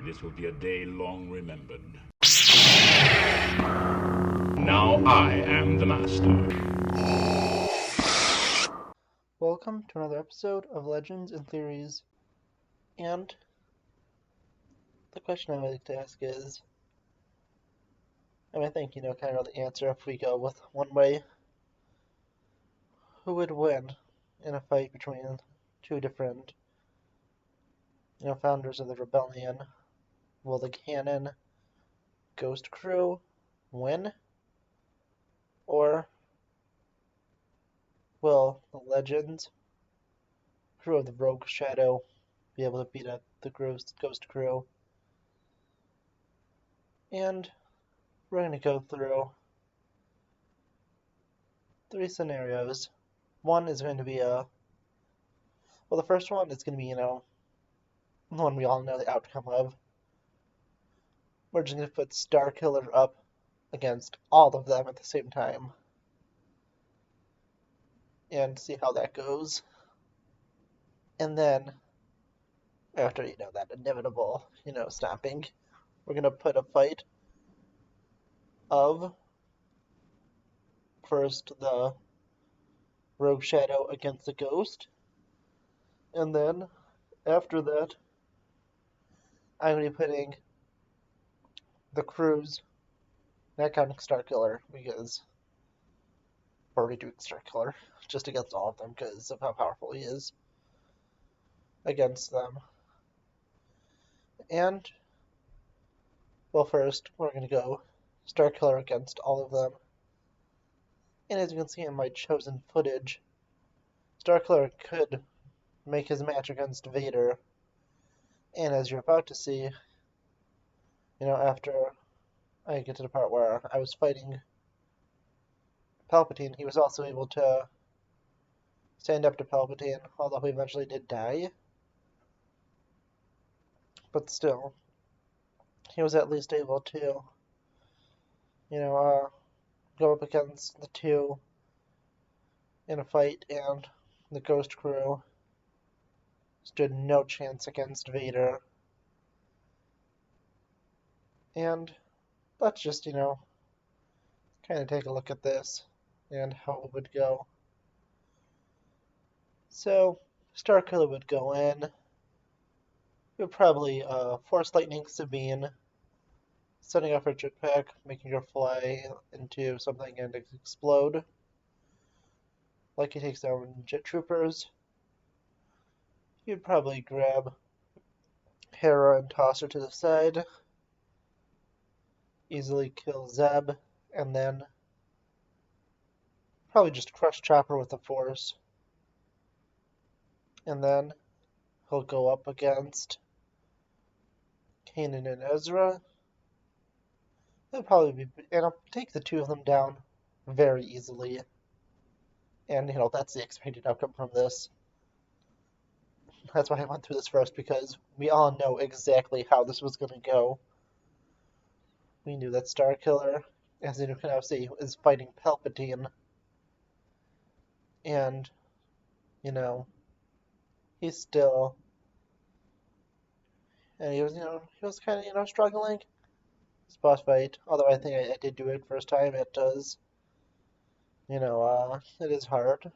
This will be a day long remembered. Now I am the master. Welcome to another episode of Legends and Theories. And the question I would like to ask is, and I think kind of know the answer if we go with one way, who would win in a fight between two different, founders of the rebellion? Will the canon Ghost Crew win? Or will the Legends crew of the Rogue Shadow be able to beat up the Ghost Crew? And we're going to go through three scenarios. One is going to be the first one is going to be, the one we all know the outcome of. We're just going to put Starkiller up against all of them at the same time and see how that goes. And then, after, that inevitable, snapping, we're going to put a fight of first the Rogue Shadow against the Ghost. And then, after that, I'm going to be putting the crews, not counting Starkiller, because we're already doing Starkiller, just against all of them because of how powerful he is against them. And, first, we're going to go Starkiller against all of them. And as you can see in my chosen footage, Starkiller could make his match against Vader. And as you're about to see, after I get to the part where I was fighting Palpatine, he was also able to stand up to Palpatine, although he eventually did die. But still, he was at least able to, go up against the two in a fight, and the Ghost Crew stood no chance against Vader. And let's just, kind of take a look at this and how it would go. So, Starkiller would go in. He would probably Force Lightning Sabine, setting off her jetpack, making her fly into something and explode, like he takes down jet troopers. He'd probably grab Hera and toss her to the side, easily kill Zeb, and then probably just crush Chopper with the Force. And then he'll go up against Kanan and Ezra. He'll probably and I'll take the two of them down very easily. And, that's the expected outcome from this. That's why I went through this first, because we all know exactly how this was going to go. We knew that Starkiller, as you can now see, is fighting Palpatine. And, he's still... And he was kind of, struggling. This boss fight, although I think I did do it first time, it does, it is hard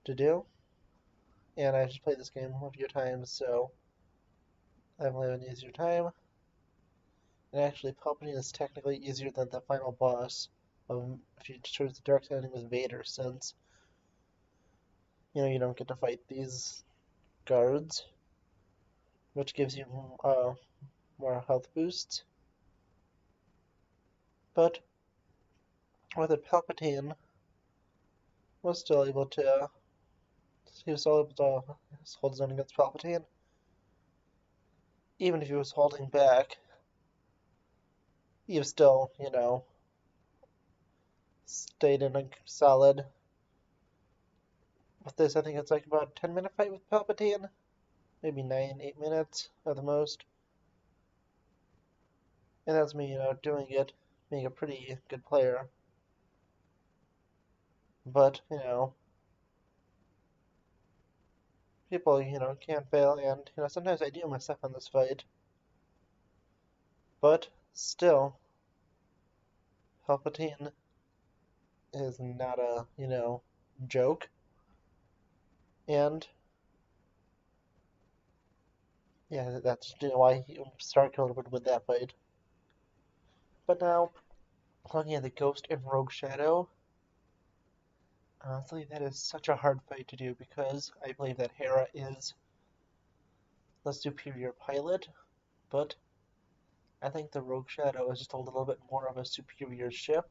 to do. And I just played this game a few times, so I've had an easier time. And actually, Palpatine is technically easier than the final boss if you choose the dark ending with Vader, since you don't get to fight these guards, which gives you more health boosts. But with it, Palpatine was still able to hold his own against Palpatine. Even if he was holding back, he was still, stayed in a solid. With this, I think it's like about a 10-minute fight with Palpatine. Maybe 8 minutes at the most. And that's me, doing it, being a pretty good player. But, people, can't fail, and, sometimes I do mess up on this fight. But still, Palpatine is not a, joke. And yeah, that's why Starkiller would win that fight. But now, looking at the Ghost and Rogue Shadow, honestly, that is such a hard fight to do because I believe that Hera is the superior pilot, but I think the Rogue Shadow is just a little bit more of a superior ship,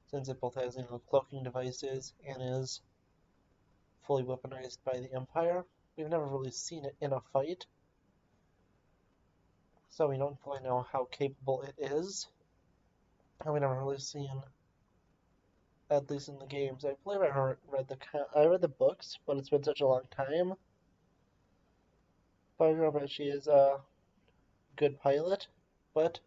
since it both has, cloaking devices and is fully weaponized by the Empire. We've never really seen it in a fight, so we don't fully know how capable it is. And we never really seen, at least in the games. I believe I read the books, but it's been such a long time. But I remember she is a good pilot. But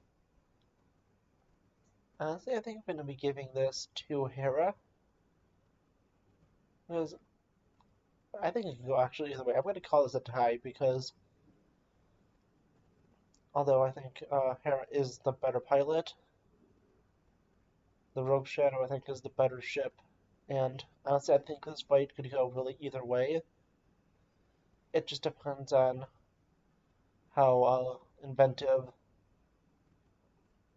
honestly, I think I'm going to be giving this to Hera, because I think it can go actually either way. I'm going to call this a tie because although I think Hera is the better pilot, the Rogue Shadow I think is the better ship. And honestly, I think this fight could go really either way. It just depends on how inventive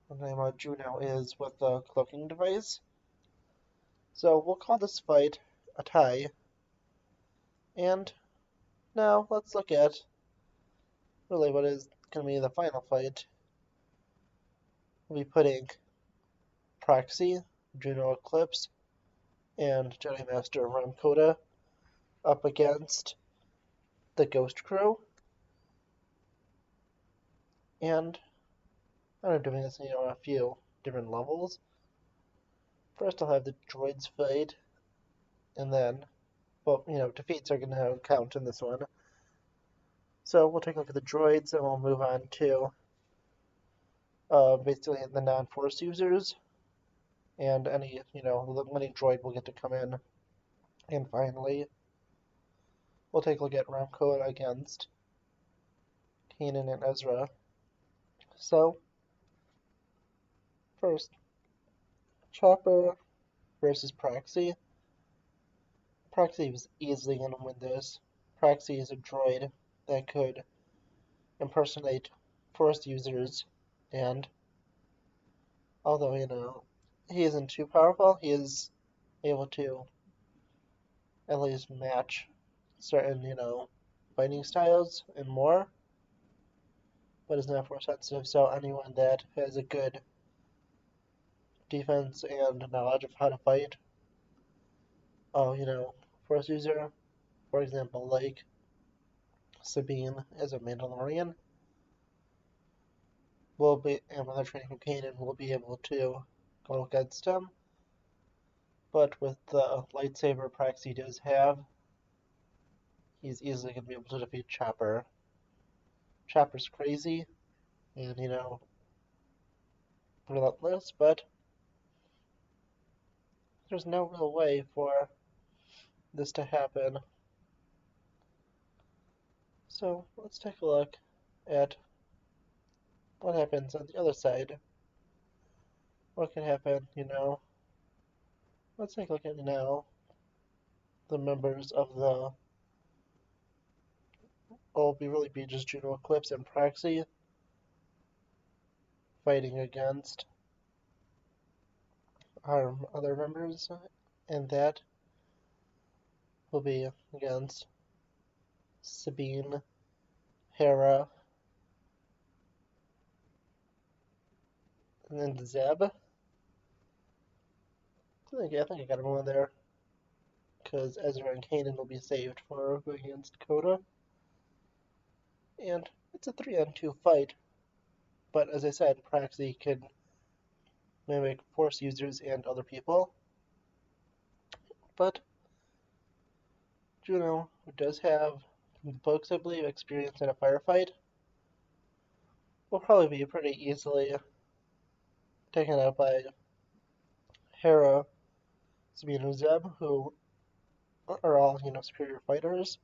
the name of Juno is with the cloaking device. So we'll call this fight a tie. And now let's look at really what is going to be the final fight. We'll be putting Proxy, Juno Eclipse, and Jedi Master Ram Koda up against the Ghost Crew. And I'm doing this, on a few different levels. First, I'll have the droids fight, and then, well, defeats are going to count in this one. So we'll take a look at the droids, and we'll move on to basically the non-Force users, and any, any droid will get to come in. And finally, we'll take a look at Ram Koda against Kanan and Ezra. So, first, Chopper versus Proxy. Proxy was easily going to win this. Proxy is a droid that could impersonate Force users, and although, he isn't too powerful, he is able to at least match certain, fighting styles and more, but is not Force sensitive, so anyone that has a good defense and knowledge of how to fight, Force user, for example, like Sabine as a Mandalorian, will be, and with their training from Kanan, will be able to go against him. But with the lightsaber Proxy does have, he's easily going to be able to defeat Chopper. Chopper's crazy and, relentless, but there's no real way for this to happen. So let's take a look at what happens on the other side. What can happen, Let's take a look at now the members of the really be just Juno Eclipse and Proxy fighting against our other members, and that will be against Sabine, Hera, and then Zeb. I think I got everyone there, because Ezra and Kanan will be saved for going against Koda. And it's a 3-on-2 fight, but as I said, Proxy can mimic Force users and other people. But Juno, who does have, books I believe, experience in a firefight, will probably be pretty easily taken out by Hera, Sabine, and Zeb, who are all, superior fighters.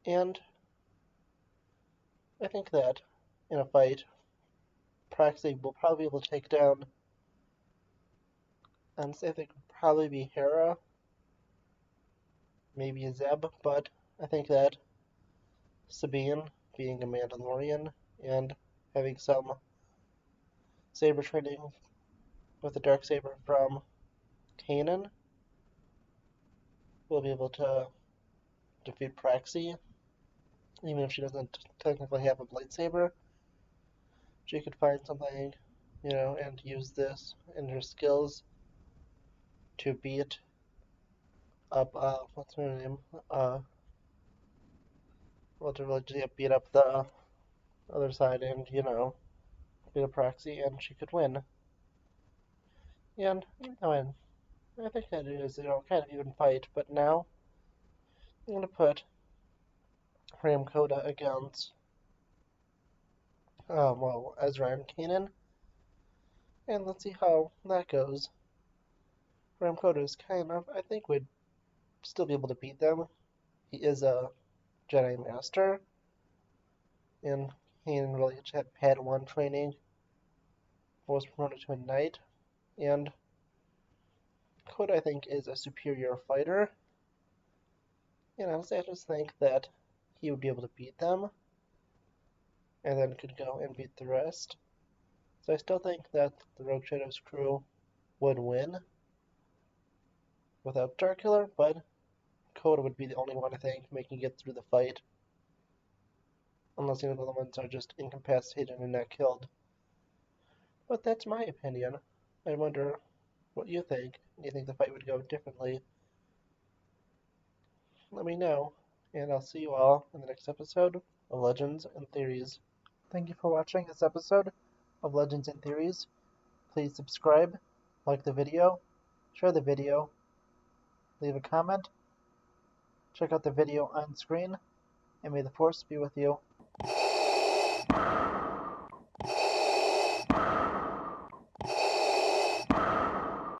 And I think that in a fight. Praxi will probably be able to take down, and I think probably be Hera, maybe a Zeb, but I think that Sabine, being a Mandalorian and having some saber training with the dark saber from Kanan, will be able to defeat Praxi, even if she doesn't technically have a lightsaber. She could find something, and use this in her skills to beat up, what's her name? Well, to really just beat up the other side and, beat up Proxy, and she could win. And, I think that it is, kind of even fight, but now I'm going to put Ram Koda against, Ezra and Kanan, and let's see how that goes. Ram Koda is I think would still be able to beat them. He is a Jedi Master, and Kanan really had Padawan training, was promoted to a Knight, and Koda, I think, is a superior fighter. And honestly, I just think that he would be able to beat them, and then could go and beat the rest. So I still think that the Rogue Shadows crew would win without Starkiller, but Koda would be the only one, I think, making it through the fight. Unless the other ones are just incapacitated and not killed. But that's my opinion. I wonder what you think. Do you think the fight would go differently? Let me know, and I'll see you all in the next episode of Legends and Theories. Thank you for watching this episode of Legends and Theories. Please subscribe, like the video, share the video, leave a comment, check out the video on screen, and may the Force be with you.